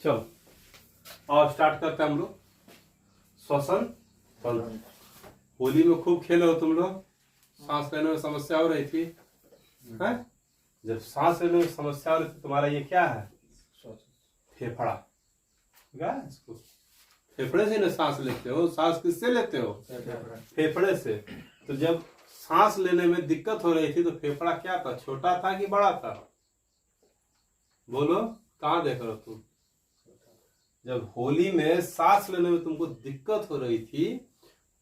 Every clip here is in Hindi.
चलो और स्टार्ट करते हैं हम लोग श्वसन तंत्र। होली में खूब खेले हो तुम लोग, सांस लेने में समस्या हो रही थी है? जब सांस लेने में समस्या हो रही थी तुम्हारा ये क्या है? फेफड़ा। इसको फेफड़े से ना सांस लेते हो। सांस किससे लेते हो? फेफड़े से। तो जब सांस लेने में दिक्कत हो रही थी तो फेफड़ा क्या था? छोटा था कि बड़ा था? बोलो, कहाँ देख रहे हो तुम? जब होली में सांस लेने में तुमको दिक्कत हो रही थी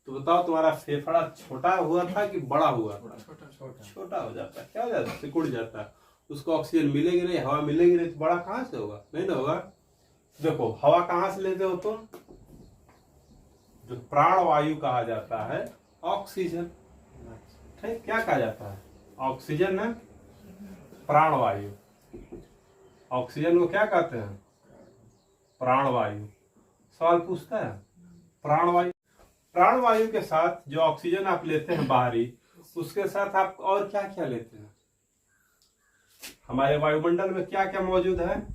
तो बताओ तुम्हारा फेफड़ा छोटा हुआ था कि बड़ा हुआ? छोटा हो जाता है। क्या हो जाता है? सिकुड़ जाता है। उसको ऑक्सीजन मिलेगी नहीं, हवा मिलेगी नहीं तो बड़ा कहाँ से होगा? नहीं ना होगा। देखो हवा कहाँ से लेते हो तुम? जो प्राण वायु कहा जाता है ऑक्सीजन। ठीक, क्या कहा जाता है? ऑक्सीजन है प्राण वायु। ऑक्सीजन को क्या कहते हैं? प्राण वायु। सवाल पूछता है प्राण वायु के साथ जो ऑक्सीजन आप लेते हैं बाहरी, उसके साथ आप और क्या क्या लेते हैं? हमारे वायुमंडल में क्या क्या मौजूद है?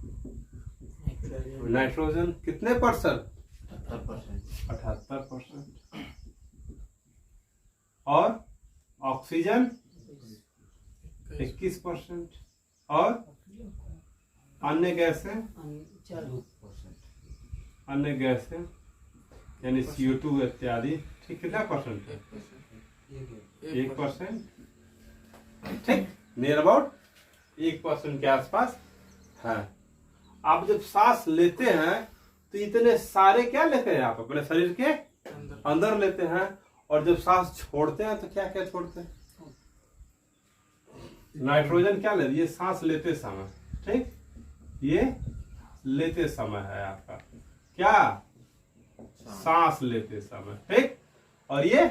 नाइट्रोजन कितने परसेंट? 78%। और ऑक्सीजन 21%। और अन्य गैसें यानी CO2 इत्यादि, ठीक, कितना परसेंट है? 1%। ठीक, नियर अबाउट 1% के आसपास है। आप जब सांस लेते हैं तो इतने सारे क्या लेते हैं आप? अपने शरीर के अंदर लेते हैं। और जब सांस छोड़ते हैं तो क्या क्या छोड़ते हैं? नाइट्रोजन क्या लेते? ये सांस लेते समय, ठीक, ये लेते समय है आपका क्या? सांस लेते समय, ठीक। और ये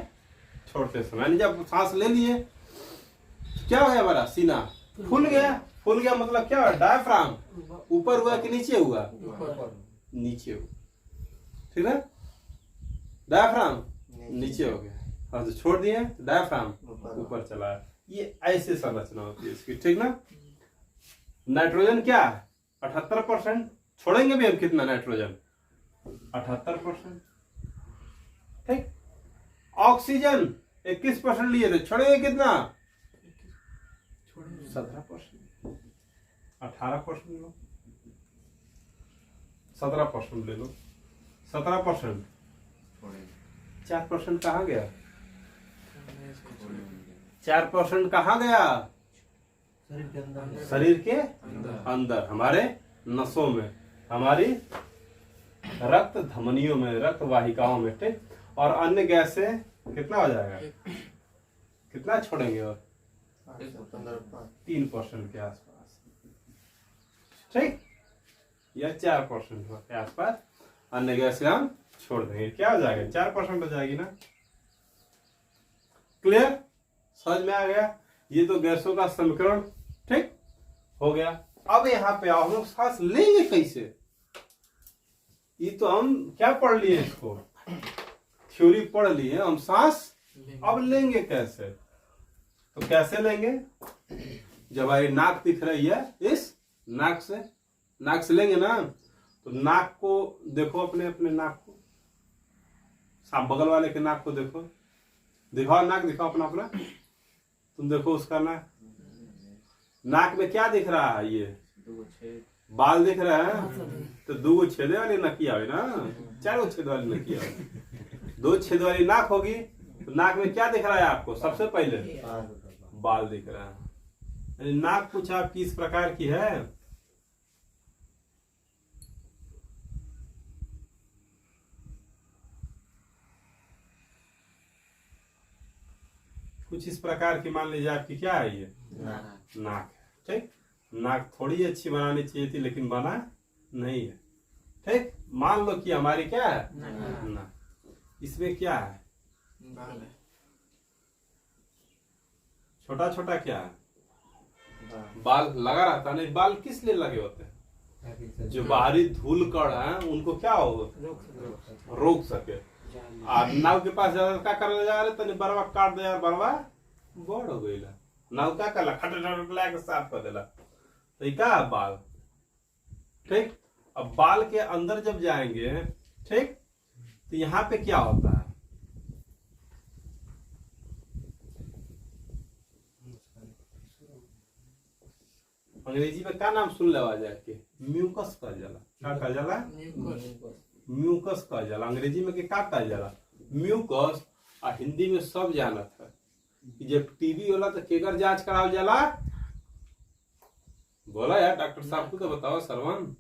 छोड़ते समय, यानी जब सांस ले लिए क्या हो गया? हमारा सीना फूल गया। फूल गया मतलब क्या? डायफ्राम ऊपर हुआ कि नीचे हुआ? नीचे हुआ, ठीक है। डायफ्राम नीचे हो गया और जो छोड़ दिए डायफ्राम ऊपर चला है। ये ऐसे संरचना होती है इसकी, ठीक ना। नाइट्रोजन क्या है? 78%। छोड़ेंगे भी हम कितना नाइट्रोजन? 78%, ठीक। ऑक्सीजन 21% लिए थे, छोड़ेंगे कितना? 17%। 18% लो, 17% ले लो। 17%, 4% कहाँ गया? 4% कहाँ गया? शरीर के अंदर, हमारे नसों में, हमारी रक्त धमनियों में, रक्त वाहिकाओं में, ठीक। और अन्य गैसें कितना हो जाएगा? कितना छोड़ेंगे? और 3% के आसपास, ठीक। या 4% के आसपास अन्य गैसें हम छोड़ देंगे। क्या हो जाएगा? 4% हो जाएगी ना। क्लियर? समझ में आ गया? ये तो गैसों का समीकरण, ठीक, हो गया। अब यहाँ पे आओ, हम लोग सांस लेंगे कैसे? ये तो हम क्या पढ़ लिए? इसको थ्योरी पढ़ लिए, हम सांस अब लेंगे कैसे? तो कैसे लेंगे? जब हमारी नाक दिख रही है, इस नाक से लेंगे ना। तो नाक को देखो, अपने अपने नाक को, साफ बगल वाले के नाक को देखो, दिखाओ नाक, दिखाओ अपना अपना। तुम देखो उसका नाक में क्या दिख रहा है? ये बाल दिख रहा है। तो 2 छेदे वाली नकिया है ना, 4 छेद वाली नकिया है। 2 छेद वाली नाक होगी तो नाक में क्या दिख रहा है आपको? सबसे पहले बाल दिख रहा है। नाक कुछ आपकी इस प्रकार की है। कुछ इस प्रकार की, मान लीजिए आपकी क्या है? ये नाक है, ठीक। नाक थोड़ी अच्छी बनानी चाहिए थी लेकिन बना नहीं है, ठीक। मान लो कि हमारी क्या है? नाक। इसमें क्या है? छोटा छोटा क्या है? बाल लगा रहता नहीं। बाल किस लिए लगे होते हैं? जो बाहरी धूल कण है उनको क्या हो? रोक सके। नाव के पास ज्यादा क्या कर जा रहे? तनी बरवा काट दे यार, बरवा बड़ हो गई। नाव क्या कर? खट के साफ कर देला। तो क्या बाल, ठीक। अब बाल के अंदर जब जाएंगे, ठीक, तो यहां पे क्या होता है? अंग्रेजी में क्या नाम सुन लेवा जाए के? म्यूकस कहा जाला। क्या कहा जाला? म्यूकस कहा जाला। अंग्रेजी में क्या कहा जाला? म्यूकस। आ हिंदी में सब जानत है कि जब टीबी होला तो केकर जांच करावल जाला? बोला यार, डॉक्टर साहब को तो बताओ सरवन।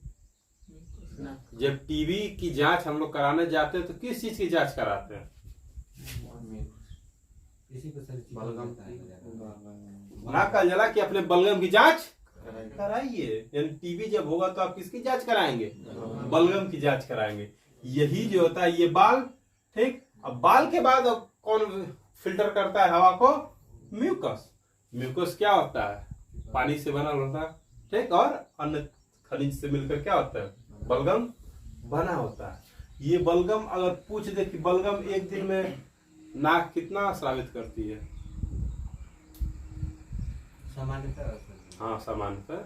जब टीबी की जांच हम लोग कराने जाते हैं तो किस चीज की जांच कराते हैं? ना कहा जाला कि अपने बलगम की जांच कराइए। यानी टीबी जब होगा तो आप किसकी जांच कराएंगे? बलगम की जांच कराएंगे। यही जो होता है ये बाल, ठीक। अब बाल के बाद अब कौन फिल्टर करता है हवा को? म्यूकस। म्यूकस क्या होता है? पानी से बना होता है, ठीक, और अन्य खनिज से मिलकर क्या होता है? बलगम बना होता है। ये बलगम अगर पूछ दे कि बलगम एक दिन में नाक कितना स्रावित करती है? सामान्यतः, हाँ, सामान्यतः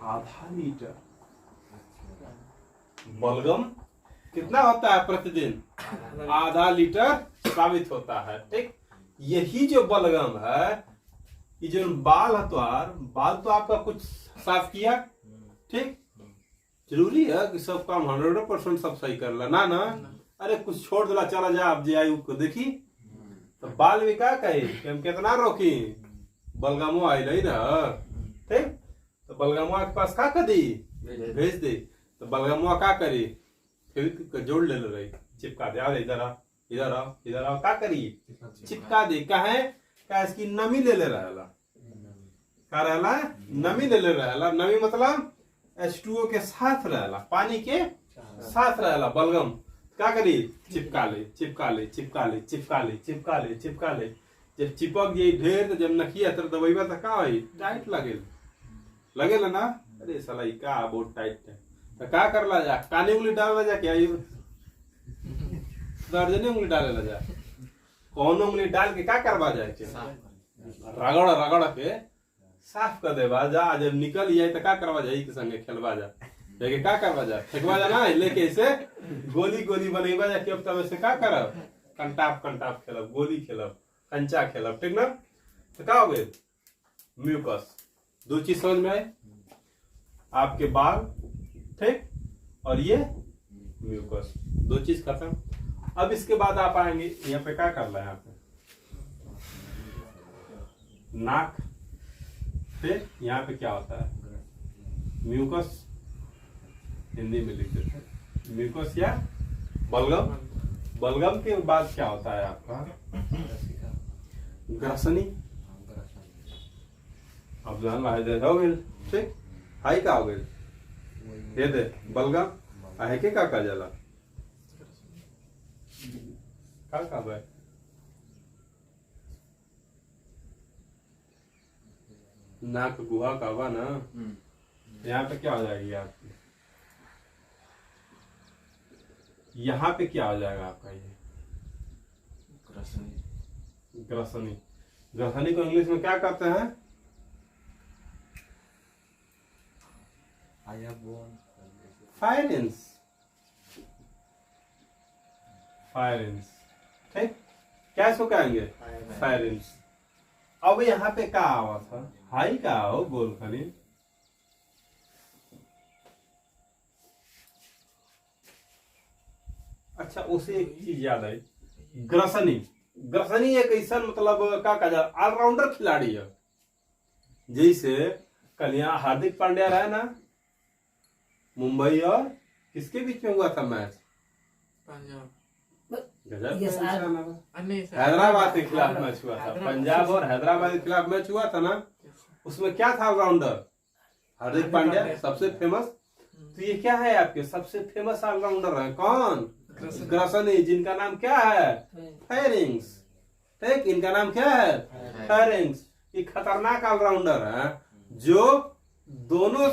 आधा लीटर बलगम कितना होता है प्रतिदिन? आधा लीटर स्रावित होता है, ठीक। यही जो बलगम है, ये जो बाल है, बाल तो आपका कुछ साफ किया, ठीक। जरूरी है कि सब काम 100% सब सही कर ला ना? अरे कुछ छोड़ दिला, चला जा आप जे को देखी तो बाल भी क्या कही कि हम कितना रोकी? बलगमो आई ना, ठीक। तो बलगमुआ के पास क्या कर दी? भेज दे। तो बलगमुआ क्या करी? फिर जोड़ ले रही, चिपका दे। अरे इधर आओ, इधर आओ, इधर आओ। क्या करी? चिपका दे। कहे क्या? इसकी नमी ले रहेला। क्या रहेला? नमी ले रहेला। नमी मतलब H2O के साथ रहेला, पानी के साथ रहेला बलगम। क्या करी? चिपका ले, चिपका ले, चिपका ले, चिपका ले, चिपका ले, चिपका ले। जब चिपक गई ढेर तो जब नखिया तर दबाइबा तो क्या हुई? टाइट लगेला ना? अरे साला ये का बहुत टाइट है। तो क्या करला जा? कानी उंगली डालला जा क्या? ये दर्जने उंगली डालेला जा। कौन उंगली डाल के क्या करवा जाए? रगड़ रगड़ के साफ कर देवा जा। जब निकल जाए तो क्या करवा जाए? के संगे खेलवा जा, लेके क्या करवा जा? फेंकवा जा ना, लेके इसे गोली गोली बनेवा जा। अब तब ऐसे क्या करब? कंटाप कंटाप खेलब, गोली खेलब, कंचा खेलब, ठीक ना? तो क्या हो गए? म्यूकस। दो चीज समझ में आए? आपके बाल, ठीक, और ये म्यूकस, दो चीज खत्म। अब इसके बाद आप आएंगे यहाँ पे, क्या करना है? यहाँ पे नाक, फिर यहाँ पे क्या होता है? म्यूकस। हिंदी में लिख देते हैं म्यूकस या बलगम। बलगम के बाद क्या होता है आपका? ग्रसनी। अब जान हो गए, ठीक। हाई का हो गए ये दे बलगम आहे के का जाला का भाई? नाक गुहा का हुआ ना, यहाँ पे क्या हो जाएगी आपकी? यहाँ पे क्या हो जाएगा आपका? ये ग्रसनी। ग्रसनी को इंग्लिश में क्या कहते हैं? फायरेंस। फायरेंस, ठीक। क्या इसको कहेंगे? फायरेंस। अब यहाँ पे क्या आवा था? हाई का आओ गोल खनी। अच्छा, उसे एक चीज याद आई, ग्रसनी। ग्रसनी एक ऐसा मतलब क्या कहा, ऑलराउंडर खिलाड़ी है। जैसे कल यहाँ हार्दिक पांड्या रहा ना, मुंबई और किसके बीच में हुआ था मैच? हैदराबाद के खिलाफ मैच हुआ था। पंजाब और हैदराबाद के खिलाफ मैच हुआ था ना, उसमें क्या था? ऑलराउंडर हार्दिक पांड्या सबसे फेमस। तो ये क्या है? आपके सबसे फेमस ऑलराउंडर है कौन? ग्रसनी, जिनका नाम क्या है? फायरिंग्स, ठीक। इनका नाम क्या है? फायरिंग्स। ये खतरनाक ऑलराउंडर है जो दोनों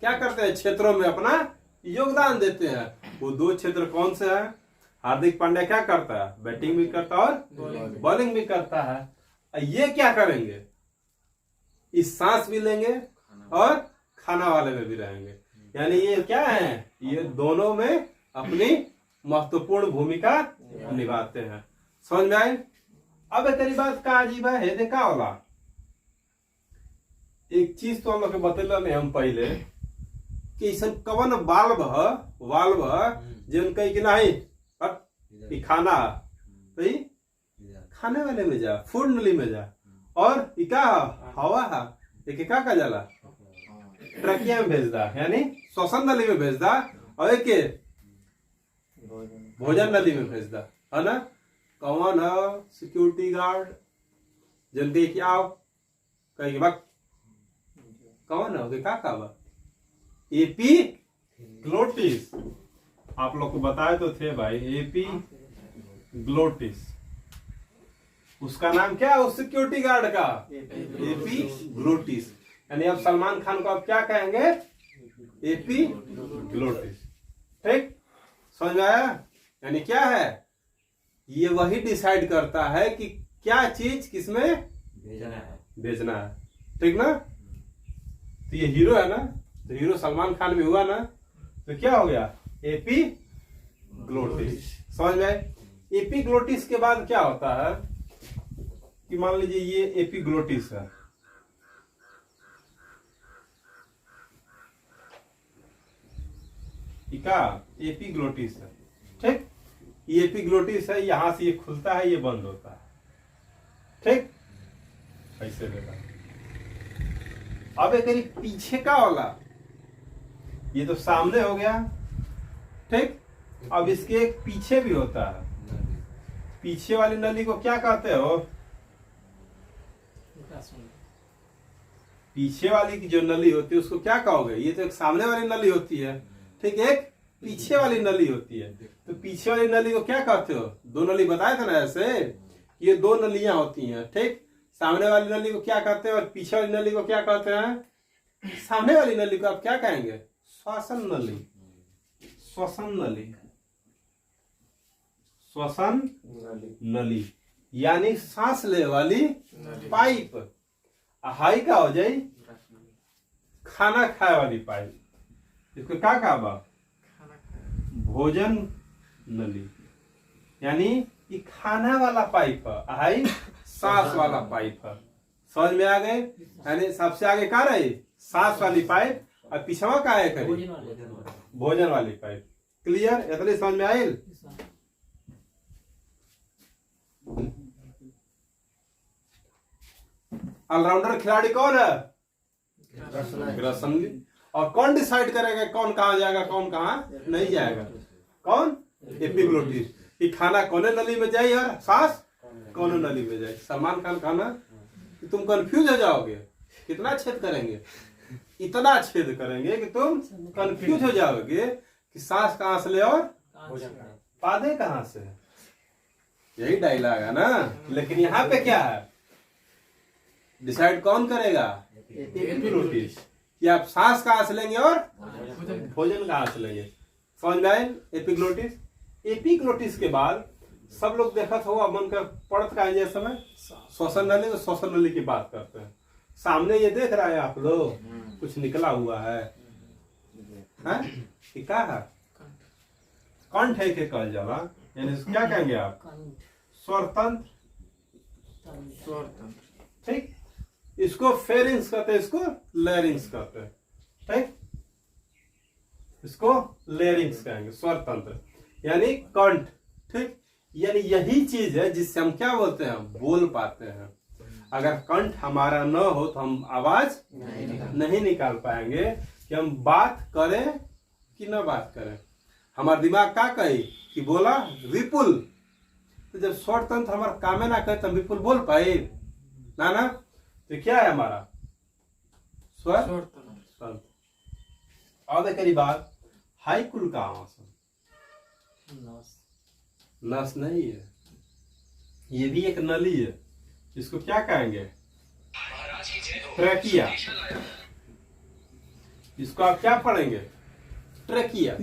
क्या करते हैं? क्षेत्रों में अपना योगदान देते हैं। वो दो क्षेत्र कौन से हैं? हार्दिक पांड्या क्या करता है? बैटिंग भी करता है और बॉलिंग भी करता है। ये क्या करेंगे? इस सांस भी लेंगे और खाना वाले में भी रहेंगे। यानी ये क्या है, ये दोनों में अपनी महत्वपूर्ण भूमिका निभाते हैं। समझ में आई? अब तेरी बात का अजीब है देखा होला, एक चीज तो हम लोग बतेला नहीं हम पहले कि ऐसा कवन वाल्व जिन कही कि नहीं हट खाना तो खाने वाले में जा, फूड नली में जा, और इका हवा एक का जाला ट्रकिया में भेज दा, यानी श्वसन नली में भेज दा, और एक भोजन नली में भेज दा, है ना। कौन है सिक्योरिटी गार्ड जल्दी क्या आओ कहीं वक्त कौन है का बा एपी ग्लोटिस, आप लोग को बताए तो थे भाई, एपी ग्लोटिस, उसका नाम क्या है उस सिक्योरिटी गार्ड का, एपी ग्लोटिस। यानी अब सलमान खान को आप क्या कहेंगे, एपी ग्लोटिस। ठीक, समझ में आया? यानी क्या है, ये वही डिसाइड करता है कि क्या चीज किसमें भेजना है। ठीक ना। तो ये हीरो है ना, तो हीरो सलमान खान में हुआ ना, तो क्या हो गया, एपी ग्लोटिस। समझ में आए? एपी ग्लोटिस के बाद क्या होता है कि मान लीजिए ये एपी ग्लोटिस है, क्या एपी ग्लोटिस है। ठीक, ये एपी ग्लोटिस है, यहां से ये खुलता है, ये बंद होता है। ठीक, ऐसे देखा। अब एक पीछे का वाला, ये तो सामने हो गया। ठीक, अब इसके एक पीछे भी होता है, पीछे वाली नली को क्या कहते हो, पीछे वाली की जो नली होती है उसको क्या कहोगे, ये तो एक सामने वाली नली होती है। ठीक, एक पीछे वाली नली होती है, तो पीछे वाली नली को क्या कहते हो, दो नली बताए थे ना ऐसे, ये दो नलियां होती हैं। ठीक, सामने वाली नली को क्या कहते हैं और पीछे वाली नली को क्या कहते हैं। सामने वाली नली को आप क्या कहेंगे, श्वसन नली, श्वसन नली, श्वसन नली, यानी सांस ले वाली पाइप। हाई का हो जाए खाना खाए वाली पाइप, इसको क्या कहा बा, भोजन नली, यानी ये खाना वाला पाइप है, हाई सांस वाला पाइप है। समझ में आ गए? यानी सबसे आगे का रहे सांस वाली पाइप, और पिछवा का है करी भोजन वाली पाइप। क्लियर? इतनी समझ में आई? ऑलराउंडर खिलाड़ी कौन है, ग्रसनली। और कौन डिसाइड करेगा कौन कहां जाएगा कौन कहां नहीं जाएगा, कौन, एपिग्लोटिस। कि खाना कोने नली में जाए और सांस कोने नली में जाए। सलमान खान खाना कि तुम कंफ्यूज हो जाओगे, कितना छेद करेंगे, इतना छेद करेंगे कि तुम कंफ्यूज हो जाओगे कि सांस कहां से ले और पादे कहां से। यही डायलॉग है ना। लेकिन यहाँ पे क्या है, डिसाइड कौन करेगा, एपिग्लोटिस, कि आप सांस कहां से लेंगे और भोजन कहां से लेंगे। समझ में आए? एपिग्लोटिस। एपिग्लोटिस के बाद सब लोग देखा था मन का पढ़त का जैसे समय श्वसन नली, तो श्वसन नली की बात करते हैं। सामने ये देख रहा है आप लोग, कुछ निकला हुआ है, क्या है, कंठ है के कल जाला, यानी क्या कहेंगे आप, स्वरतंत्र। ठीक, इसको फेरिंग्स कहते हैं, इसको लेरिंग्स कहते हैं। ठीक, इसको लेरिंग्स कहेंगे, स्वरतंत्र यानी कंठ। ठीक, यानी यही चीज है जिससे हम क्या बोलते हैं, बोल पाते हैं। अगर कंठ हमारा न हो तो हम आवाज नहीं निकाल पाएंगे कि हम बात करें कि न बात करें। हमारा दिमाग क्या कहे कि बोला विपुल, तो जब स्वर तंत्र हमारा कामे ना करे तो हम विपुल बोल पाए ना। तो क्या है हमारा स्वर तंत्र। अब एक बात, हाइकुल का आवासन नस नहीं है, ये भी एक नली है, इसको क्या कहेंगे, ट्रेकिया। इसको आप क्या पढ़ेंगे, ट्रेकिया।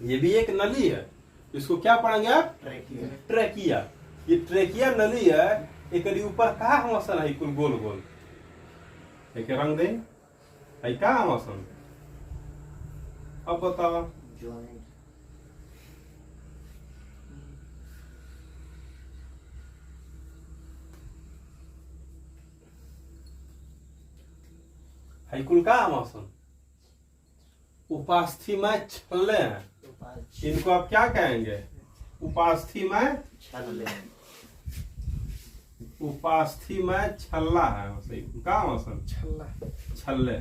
ये भी एक नली है, इसको क्या पढ़ेंगे आप, ट्रेकिया। ये ट्रेकिया नली है, एक ऊपर का आवासन है, कुल गोल गोल एक रंग दे है का मौसम। अब बताओ है कुल का मौसम। उपास्थि में छल्ले हैं, इनको आप क्या कहेंगे। उपास्थि में उपास्थि में छल्ला है का मौसम। छल्ले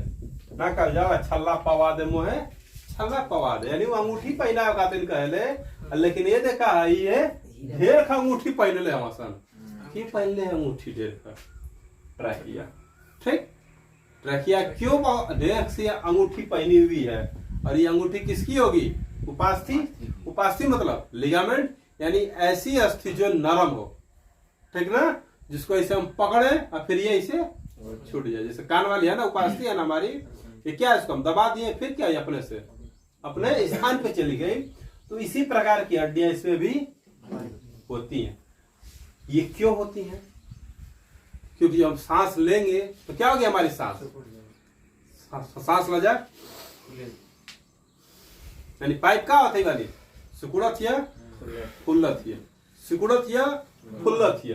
ना कह जाओ छल्ला पवा दे मोहे, छल्ला पवा दे यानी वो अंगूठी पहना खातिर कहले, लेकिन ये देखा है ये ढेर का अंगूठी पहन ले मौसम की पहन ले अंगूठी ढेर का ट्रैकिया। ठीक, ट्रैकिया क्यों ढेर से अंगूठी पहनी हुई है, और ये अंगूठी किसकी होगी। उपास्थि। उपास्थि मतलब लिगामेंट, यानी ऐसी अस्थि जो नरम हो, ठीक ना, जिसको ऐसे हम पकड़े और फिर ये ऐसे छूट जाए। जैसे कान वाली है ना उपास्थि है ना हमारी, ये क्या है इसको हम दबा दिए फिर क्या है अपने से अपने स्थान पे चली गई। तो इसी प्रकार की हड्डियां इसमें भी होती हैं। ये क्यों होती हैं, क्योंकि हम सांस लेंगे तो क्या होगी हमारी सांस लगा, यानी पाइप का होती वाली सिकुड़त है फुल्लत है, सिकुड़त है फुल्लत है।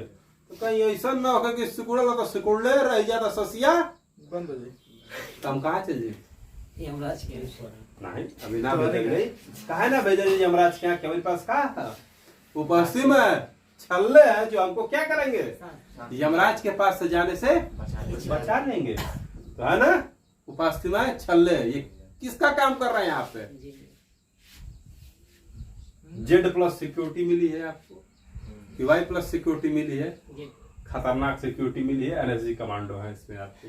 तो कहीं ऐसा ना होगा कि सिकुड़ल तो सिकुड़ले रह जाता ससिया बंद हो जाए, तो हम कहाँ चल जाए यमराज के। नहीं अभी ना भेजे गई, कहा ना भेजे यमराज के यहाँ, के पास कहा था उपस्थित में छल्ले हैं जो हमको क्या करेंगे, यमराज के पास से जाने से बचा लेंगे। तो है ना उपस्थित में छल्ले, ये किसका काम कर रहे हैं यहाँ पे। Z+ सिक्योरिटी मिली है आपको, Y+ सिक्योरिटी मिली है, खतरनाक सिक्योरिटी मिली है, NSG कमांडो है इसमें आपके।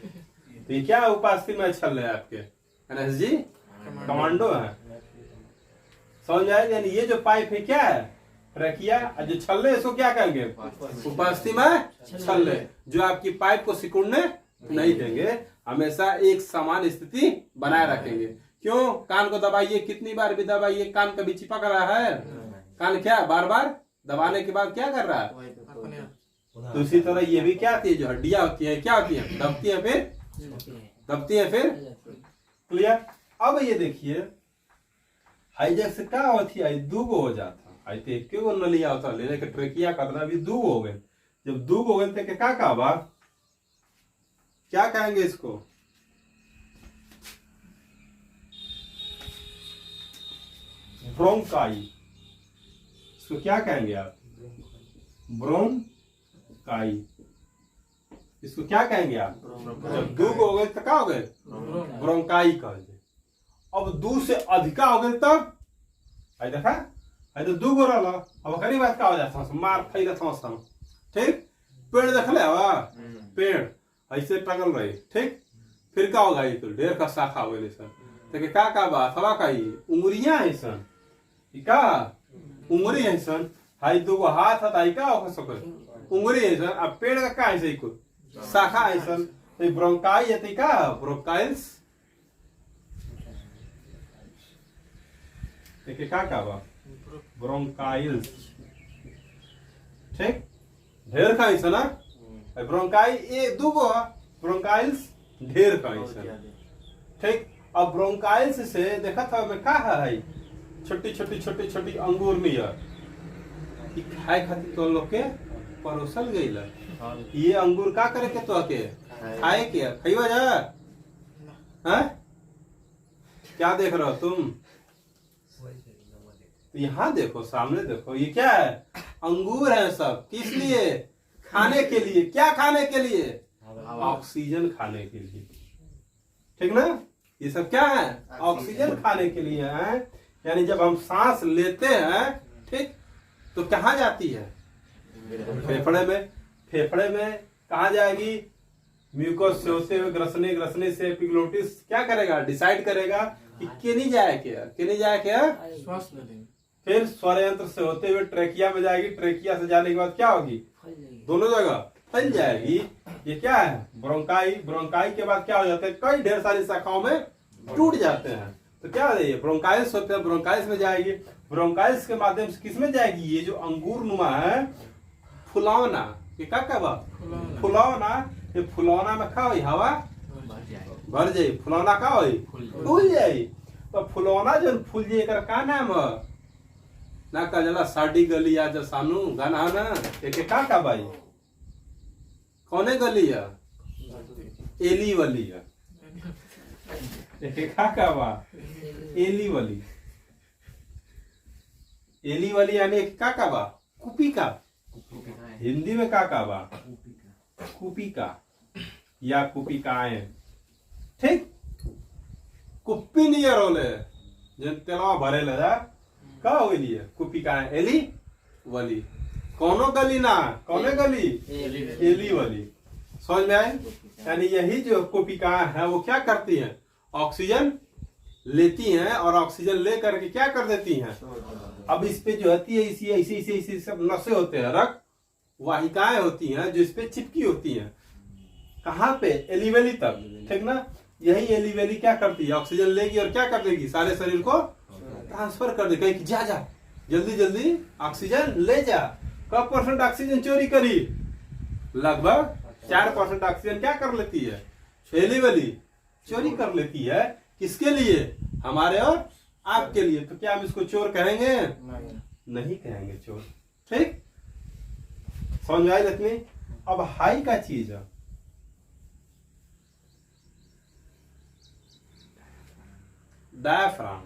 तो ये क्या उपस्थित में छल्ले है आपके, NSG कमांडो है। समझ आए, यानी ये जो पाइप है क्या है ट्रैकिया, जो छल्ले इसको क्या कहेंगे उपस्थित में छल्ले, जो आपकी पाइप को सिकुड़ने नहीं देंगे, हमेशा एक समान स्थिति बनाए रखेंगे। क्यों, कान को दबाइए कितनी बार भी दबाइए, कान कभी चिपक रहा है, कान क्या बार बार दबाने के बाद क्या कर रहा है। तो इसी तरह ये भी क्या होती है, जो हड्डियां होती है क्या होती है, दबती है फिर क्लियर। अब ये देखिए हाईजैक से क्या होती है, दूगो हो जाता है, क्यों न लिया होता लेने के ट्रेकिया कतना भी दूगो हो गए। जब दूगो हो गए थे क्या बा, क्या कहेंगे इसको, ब्रोंकाई, इसको क्या कहेंगे आप, ब्रोंकाई, इसको क्या कहेंगे आप। जब दो हो गए तो क्या हो गए, ब्रोंकाई कहेंगे। अब दो से अधिका हो गए तब आई देखा, आई तो दो गो रहा, अब करीब बात क्या हो जाता मार फैलत समझता। ठीक, पेड़ देख ले हवा, पेड़ ऐसे टगल रहे, ठीक, फिर क्या होगा, ये तो ढेर का शाखा हो गए सर, तो क्या बात हवा का उंगलियां है सन, का उंगली है सन, हाई दो हाथ है का हो सके उंगली है सन। अब पेड़ का क्या है कुछ शाखा है सन, तो ब्रोंकाई है का ब्रोंकाइल्स, देखिए क्या बा ब्रोंकाइल्स, ठीक, ढेर का है ना, ब्रोंकाई ये दो गो ब्रोंकाइल्स ढेर का है, ठीक। अब ब्रोंकाइल्स से देखा था मैं क्या है, छोटी छोटी अंगूर नियर खाए खातिर तो लोग के परोसल गई। ये अंगूर का करे के तो के खाए के खइवा जा, हैं क्या देख रहे हो तुम, तो यहाँ देखो सामने देखो, ये क्या है, अंगूर है सब, किस लिए, खाने के लिए। क्या खाने के लिए, ऑक्सीजन खाने के लिए, ठीक ना। ये सब क्या है, ऑक्सीजन खाने के लिए है। यानी जब हम सांस लेते हैं, ठीक, तो कहाँ जाती है, फेफड़े में। फेफड़े में कहाँ जाएगी, म्यूकोस से होते हुए ग्रसने से एपिग्लोटिस क्या करेगा, डिसाइड करेगा कि किनी जाए क्या श्वास लेंगे, फिर स्वर यंत्र से होते हुए ट्रेकिया में जाएगी, ट्रेकिया से जाने के बाद क्या होगी, दोनों जगह फैल जाएगी। ये क्या है ब्रोंकाई, ब्रोंकाई के बाद क्या हो जाता है, कई ढेर सारी शाखाओं में टूट जाते हैं। तो क्या है ये ब्रोंकाइल्स होते हैं, ब्रोंकाइल्स में जाएगी, ब्रोंकाइल्स के माध्यम से किसमें जाएगी, ये जो अंगूर नुमा है फुलौना, ये क्या बा फुलौना, ये फुलौना में क्या हुई हवा भर जाई, फुलौना का होई, फूल जाई। तो फुलौना जो फूल जाई एकर का नाम है? ना का जला साडी गली आज सानू गाना है ना, एक का भाई कौने गली है? एली वाली है। एक का बा एली वाली, एली वाली यानी एक का बा कुपी का, हिंदी में का बा कुपी का या कुपी का है। ठीक, कुप्पी नियर होले जन तेलवा भरे ले जा का होली है कुपी का है, एली वाली। कौनो गली ना, कौने गली? एली वाली। समझ में आए? यानी यही जो कोपिका है वो क्या करती हैं? ऑक्सीजन लेती हैं और ऑक्सीजन ले करके क्या कर देती हैं? अब इस पे जो होती है इसी ऐसे ऐसे ऐसे सब नसें होते हैं, रक्त वाहिकाएं होती हैं जो इस पे चिपकी होती हैं। कहाँ पे? एलिवेली तक। ठीक ना? यही एलिवेली क्या करती है? ऑक्सीजन लेगी और क्या कर देगी? सारे शरीर को ट्रांसफर कर देगी कि जा जा जल्दी जल्दी ऑक्सीजन ले जा। कब % ऑक्सीजन चोरी करी? लगभग 4% ऑक्सीजन क्या कर लेती है? एलिवेली चोरी कर लेती है। किसके लिए? हमारे और आपके लिए। तो क्या हम इसको चोर कहेंगे? नहीं कहेंगे चोर। ठीक, समझ आई लक्ष्मी? अब हाई का चीज है, डायाफ्राम।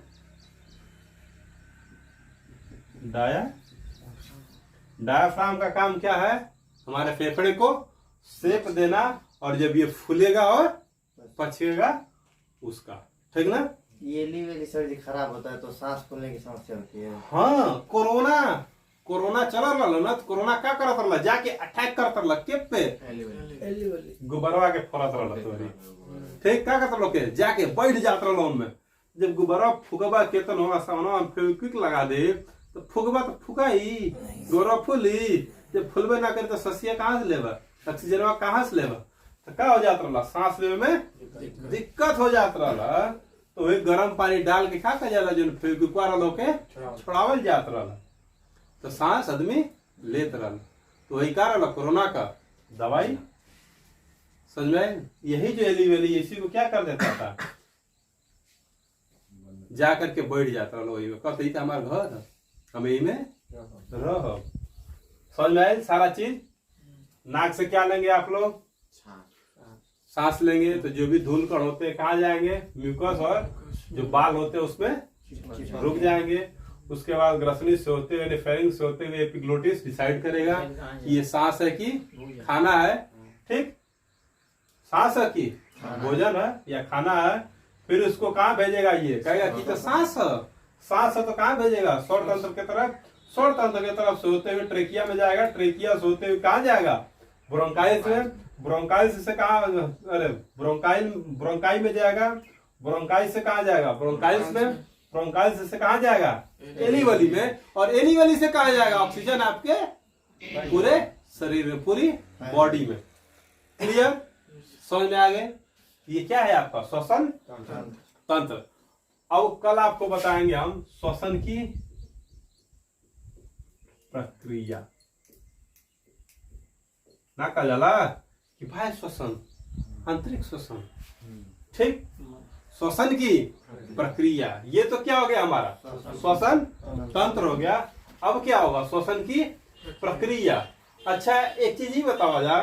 डायाफ्राम का काम क्या है? हमारे फेफड़े को शेप देना, और जब ये फूलेगा और पचेगा उसका। ठीक ना? ये एलिवेली सर्दी खराब होता है तो सांस फूलने की समस्या होती है। हाँ, कोरोना चला रहा ना, तो कोरोना क्या करत रहा? जाके अटैक करत रहा के पे एलिवेली गुब्बारा के फोड़त रहा तोरी। ठीक, क्या करत रहा? के जाके बैठ जात रहा उनमें। जब गुब्बारा फुकबा के तो नवा सामना फेविक्विक लगा दे तो फुकबा तो फुकाई, गोरा फूली। जब फुलबे ना करे तो ससिया कहाँ से लेबा? ऑक्सीजन कहाँ से लेबा? तो क्या हो जात रहा? सांस लेवे में दिक्कत हो जात रहा। तो वही गर्म पानी डाल के क्या कर जाला जो फेविक्विक वाला के छोड़ावल जात रहा, तो सांस आदमी लेत रहा। तो वही का रहा कोरोना का दवाई। समझ में? यही जो एलिवेली इसी को क्या कर देता था? जा करके बैठ जाता रहा वही में। कहते ही हमारे घर है, हम यही में रहो। समझ में आए सारा चीज? नाक से क्या लेंगे आप लोग? सांस लेंगे तो जो भी धूल कण होते हैं कहाँ जाएंगे? म्यूकस, और जो बाल होते हैं उसमें रुक जाएंगे। उसके बाद ग्रसनी से होते हुए, फेरिंग से होते हुए एपिग्लोटिस डिसाइड करेगा कि ये सांस है कि खाना है। ठीक, सांस है कि भोजन है या खाना है। फिर उसको कहाँ भेजेगा? ये कहेगा कि तो सांस है तो कहाँ भेजेगा? स्वर तंत्र की तरफ। स्वर तंत्र की तरफ से होते हुए ट्रेकिया में जाएगा। ट्रेकिया से होते हुए कहाँ जाएगा? ब्रोंकाइल्स में। ब्रोंकाइल्स से कहाँ? अरे ब्रोंकाई में जाएगा। ब्रोंकाइल्स से कहाँ जाएगा? ब्रोंकाइल्स में। ब्रोंकाइल्स से कहाँ जाएगा? एलिवेली में। और एलिवेली से कहाँ जाएगा? ऑक्सीजन आपके पूरे शरीर में, पूरी बॉडी में। क्लियर? समझ में आ गए? ये क्या है आपका? श्वसन तंत्र। अब कल आपको बताएंगे हम श्वसन की प्रक्रिया। ना कहा जाला कि भाई श्वसन, आंतरिक श्वसन। ठीक, श्वसन की प्रक्रिया। ये तो क्या हो गया हमारा? श्वसन तंत्र हो गया। अब क्या होगा? श्वसन की प्रक्रिया। अच्छा, एक चीज ही बताओ जा,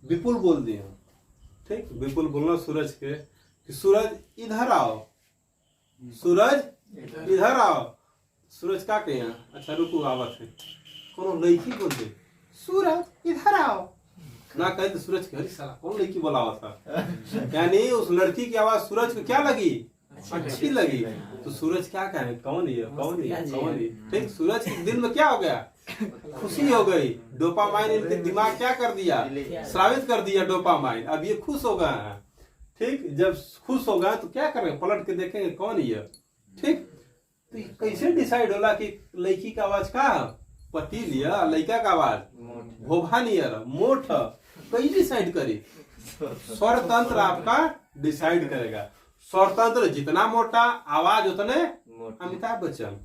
विपुल बोल दिया। ठीक, विपुल बोलना सूरज के कि सूरज इधर आओ, सूरज इधर आओ। सूरज का कहे? अच्छा रुको, आवत है कोनो लड़की बोल दे सूरज इधर आओ ना, कहे तो सूरज के हरी साला कौन लड़की बोलावा था। यानी उस लड़की की आवाज सूरज को क्या लगी? अच्छी लगी। तो सूरज क्या कहे? कौन है? कौन है? कौन है? ठीक, सूरज के दिल में क्या हो गया? खुशी हो गई। डोपामाइन इनके दिमाग क्या कर दिया? स्रावित कर दिया डोपामाइन। अब ये खुश हो गए हैं। ठीक, जब खुश हो गए तो क्या करेंगे? पलट के देखेंगे कौन है। ठीक, तो कैसे डिसाइड होला कि लड़की का आवाज का पति लिया, लड़का का आवाज भोभा नियर मोठ, कई डिसाइड करी? स्वर तंत्र आपका डिसाइड करेगा। स्वर तंत्र जितना मोटा आवाज उतने अमिताभ बच्चन,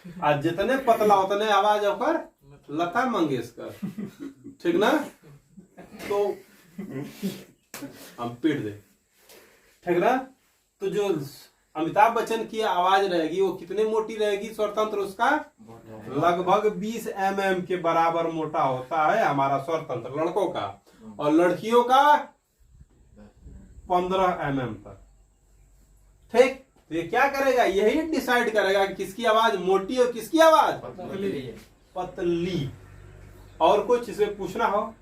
और जितने पतला उतने आवाज होकर लता मंगेशकर, ठीक ना? तो हम पीट दे, ठीक ना? तो जो अमिताभ बच्चन की आवाज रहेगी वो कितनी मोटी रहेगी? स्वरतंत्र उसका लगभग 20 mm के बराबर मोटा होता है हमारा स्वरतंत्र लड़कों का, और लड़कियों का 15 mm तक। ठीक, तो ये क्या करेगा? यही डिसाइड करेगा कि किसकी आवाज मोटी और किसकी आवाज पतली। और कुछ इसमें पूछना हो?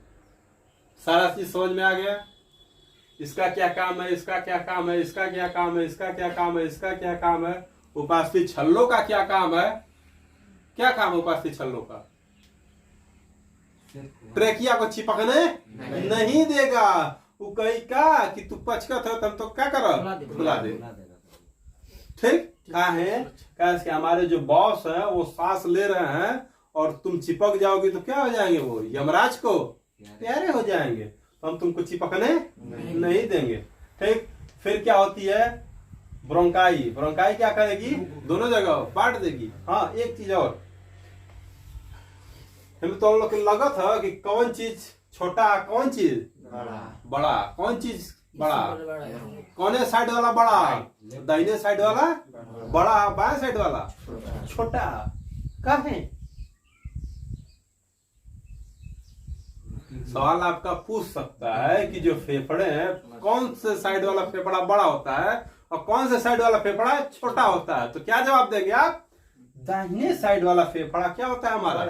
सारा चीज समझ में आ गया? इसका क्या काम है, इसका क्या काम है, इसका क्या काम है, इसका क्या काम है, इसका क्या काम है। उपास्थि छल्लों का क्या काम है? क्या काम है उपास्थि छल्लों का? ट्रेकिया को चिपकने नहीं देगा। वो कहेगा कि तू पचकत हो तब तो क्या करो? खुला दे। ठीक, कहा है कि हमारे जो बॉस है वो सांस ले रहे हैं और तुम चिपक जाओगे तो क्या हो जाएंगे? वो यमराज को प्यारे हो जाएंगे, तो हम तुमको चिपकने नहीं देंगे। ठीक, फिर क्या होती है? ब्रोंकाई। ब्रोंकाई क्या करेगी? दोनों जगह बांट देगी। हाँ, एक चीज और, हमें तो लोग लगत है कि कौन चीज छोटा, कौन चीज बड़ा, कौन चीज बड़ा? कौने साइड वाला बड़ा? दाहिने साइड वाला बड़ा, बाएं साइड वाला छोटा। काहे? सवाल आपका पूछ सकता है कि जो फेफड़े हैं कौन से साइड वाला फेफड़ा बड़ा होता है और कौन से साइड वाला फेफड़ा छोटा होता है? तो क्या जवाब देंगे आप? दाहिने साइड वाला फेफड़ा क्या होता है हमारा?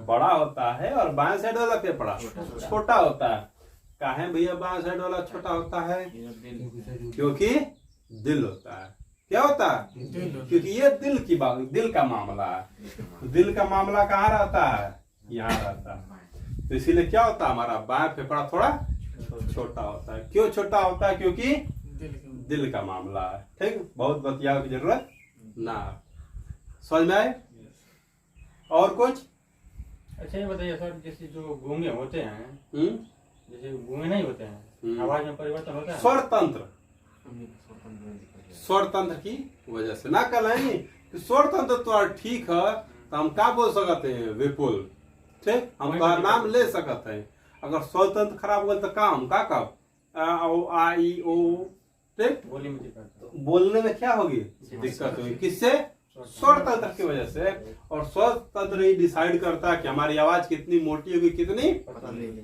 बड़ा होता है, और बाएं साइड वाला फेफड़ा छोटा होता है। काहे भैया बाएं साइड वाला छोटा होता है? क्योंकि दिल होता है। क्या होता है? क्योंकि ये दिल की बात, दिल का मामला है। दिल का मामला कहाँ रहता है? यहाँ रहता है। तो इसीलिए क्या होता है? हमारा बाएं फेफड़ा थोड़ा छोटा होता है। क्यों छोटा होता है? क्योंकि दिल का मामला है। ठीक, बहुत बतियाव की जरूरत ना। समझ में आए? और कुछ? अच्छा ये बताइए सर, जैसे जो गूंगे होते हैं, जैसे गूंगे नहीं होते हैं, आवाज में परिवर्तन होता है? स्वर तंत्र, स्वर तंत्र की वजह से ना कहें कि स्वर तंत्र तो ठीक है, तो हम क्या बोल सकते हैं? विपुल। ठीक, हम का नाम ले सकते हैं। अगर स्वर तंत्र खराब हो तो काम का कब आ ई ओ, ठीक, बोलने में क्या होगी? दिक्कत होगी। किससे? स्वर तंत्र की वजह से। और स्वर तंत्र ही डिसाइड करता है कि हमारी आवाज कितनी मोटी होगी, कितनी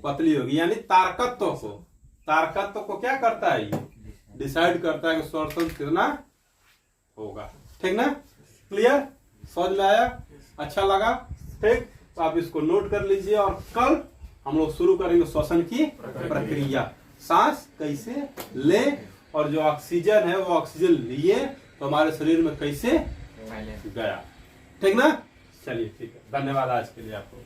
पतली होगी। यानी तारकत्व को क्या करता है? ये डिसाइड करता है कि स्वर तंत्र कितना होगा। ठीक ना? क्लियर? समझ में आया? अच्छा लगा? ठीक, तो आप इसको नोट कर लीजिए, और कल हम लोग शुरू करेंगे श्वसन की प्रक्रिया। सांस कैसे ले, और जो ऑक्सीजन है वो ऑक्सीजन लिए तो हमारे शरीर में कैसे गया। ठीक ना? चलिए, ठीक है, धन्यवाद आज के लिए आपको।